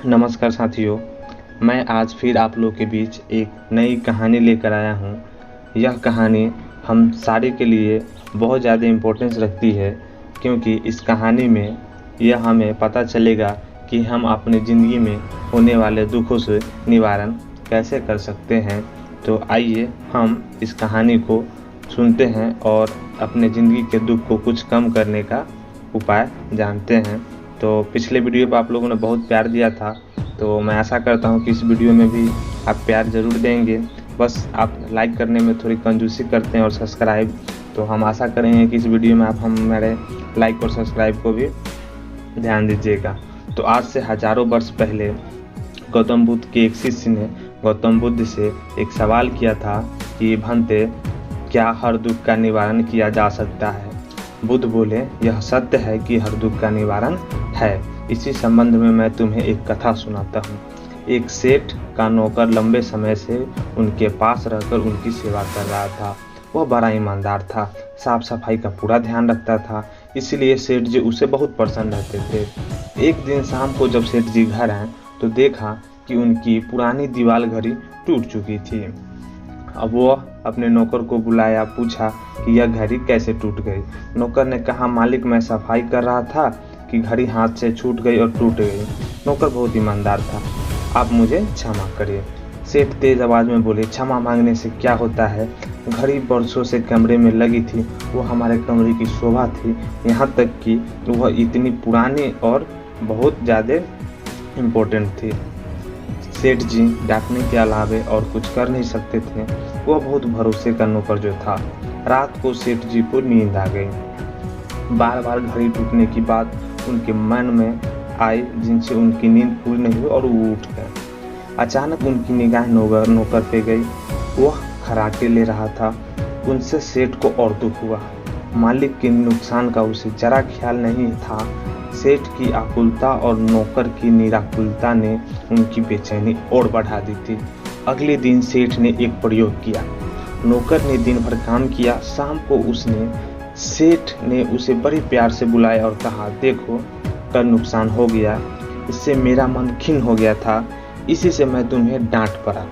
नमस्कार साथियों, मैं आज फिर आप लोग के बीच एक नई कहानी लेकर आया हूँ। यह कहानी हम सारे के लिए बहुत ज़्यादा इम्पोर्टेंस रखती है, क्योंकि इस कहानी में यह हमें पता चलेगा कि हम अपनी ज़िंदगी में होने वाले दुखों से निवारण कैसे कर सकते हैं। तो आइए हम इस कहानी को सुनते हैं और अपने ज़िंदगी के दुख को कुछ कम करने का उपाय जानते हैं। तो पिछले वीडियो पर आप लोगों ने बहुत प्यार दिया था, तो मैं आशा करता हूं कि इस वीडियो में भी आप प्यार ज़रूर देंगे। बस आप लाइक करने में थोड़ी कंजूसी करते हैं और सब्सक्राइब, तो हम आशा करेंगे कि इस वीडियो में आप हमारे लाइक और सब्सक्राइब को भी ध्यान दीजिएगा। तो आज से हज़ारों वर्ष पहले गौतम बुद्ध के एक शिष्य ने गौतम बुद्ध से एक सवाल किया था कि भंते, क्या हर दुख का निवारण किया जा सकता है? बुद्ध बोले, यह सत्य है कि हर दुख का निवारण है। इसी संबंध में मैं तुम्हें एक कथा सुनाता हूँ। एक सेठ का नौकर लंबे समय से उनके पास रहकर उनकी सेवा कर रहा था। वह बड़ा ईमानदार था, साफ सफाई का पूरा ध्यान रखता था, इसलिए सेठ जी उसे बहुत प्रसन्न रहते थे। एक दिन शाम को जब सेठ जी घर आए तो देखा कि उनकी पुरानी दीवार घड़ी टूट चुकी थी। अब वह अपने नौकर को बुलाया, पूछा कि यह घड़ी कैसे टूट गई। नौकर ने कहा, मालिक, मैं सफाई कर रहा था कि घड़ी हाथ से छूट गई और टूट गई। नौकर बहुत ईमानदार था, आप मुझे क्षमा करिए। सेठ तेज आवाज में बोले, क्षमा मांगने से क्या होता है? घड़ी बरसों से कमरे में लगी थी, वो हमारे कमरे की शोभा थी, यहाँ तक कि वह इतनी पुरानी और बहुत ज़्यादा इम्पोर्टेंट थी। सेठ जी डांटने के अलावे और कुछ कर नहीं सकते थे। वह बहुत भरोसे का नौकर जो था। रात को सेठ जी को नींद आ गई। बार बार घड़ी टूटने की बात उनके मन में आई, जिनसे उनकी नींद पूरी नहीं हुई और वो उठ गए। अचानक उनकी निगाह नौकर पे गई। वह खराटे ले रहा था। उनसे सेठ को और दुख हुआ। मालिक के नुकसान का उसे जरा ख्याल नहीं था। सेठ की आकुलता और नौकर की निराकुलता ने उनकी बेचैनी और बढ़ा दी थी। अगले दिन सेठ ने एक प्रयोग किया। नौकर ने दिन भर काम किया। शाम को सेठ ने उसे बड़े प्यार से बुलाया और कहा, देखो, कल नुकसान हो गया, इससे मेरा मन खिन्न हो गया था, इसी से मैं तुम्हें डांट पड़ा,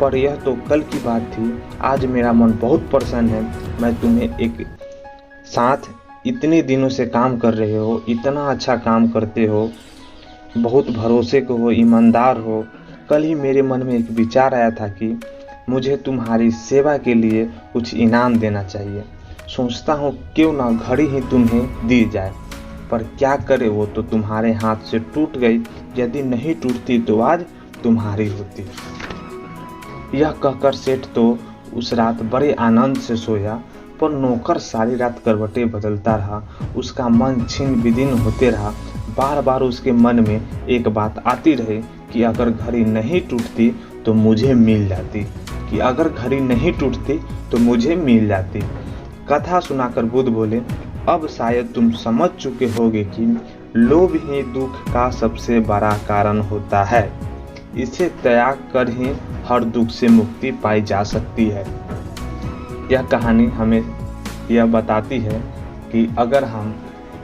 पर यह तो कल की बात थी। आज मेरा मन बहुत प्रसन्न है। मैं तुम्हें एक साथ इतने दिनों से काम कर रहे हो, इतना अच्छा काम करते हो, बहुत भरोसे को हो, ईमानदार हो। कल ही मेरे मन में एक विचार आया था कि मुझे तुम्हारी सेवा के लिए कुछ इनाम देना चाहिए। सोचता हूँ क्यों ना घड़ी ही तुम्हें दी जाए, पर क्या करे, वो तो तुम्हारे हाथ से टूट गई। यदि नहीं टूटती तो आज तुम्हारी होती। यह कहकर सेठ तो उस रात बड़े आनंद से सोया, पर नौकर सारी रात करवटें बदलता रहा। उसका मन छिन्न विदिन होते रहा। बार बार उसके मन में एक बात आती रही कि अगर घड़ी नहीं टूटती तो मुझे मिल जाती, कि अगर घड़ी नहीं टूटती तो मुझे मिल जाती। कथा सुनाकर बुद्ध बोले, अब शायद तुम समझ चुके होगे कि लोभ ही दुख का सबसे बड़ा कारण होता है। इसे त्याग कर ही हर दुख से मुक्ति पाई जा सकती है। यह कहानी हमें यह बताती है कि अगर हम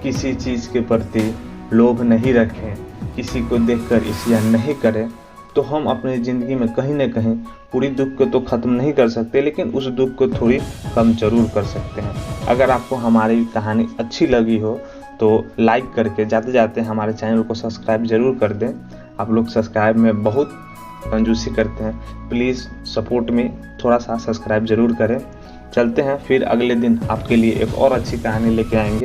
किसी चीज़ के प्रति लोभ नहीं रखें, किसी को देखकर ईर्ष्या नहीं करें, तो हम अपनी ज़िंदगी में कहीं न कहीं पूरी दुख को तो ख़त्म नहीं कर सकते, लेकिन उस दुख को थोड़ी कम जरूर कर सकते हैं। अगर आपको हमारी कहानी अच्छी लगी हो तो लाइक करके जाते जाते हमारे चैनल को सब्सक्राइब ज़रूर कर दें। आप लोग सब्सक्राइब में बहुत कंजूसी करते हैं, प्लीज़ सपोर्ट में थोड़ा सा सब्सक्राइब ज़रूर करें। चलते हैं, फिर अगले दिन आपके लिए एक और अच्छी कहानी लेके आएंगे।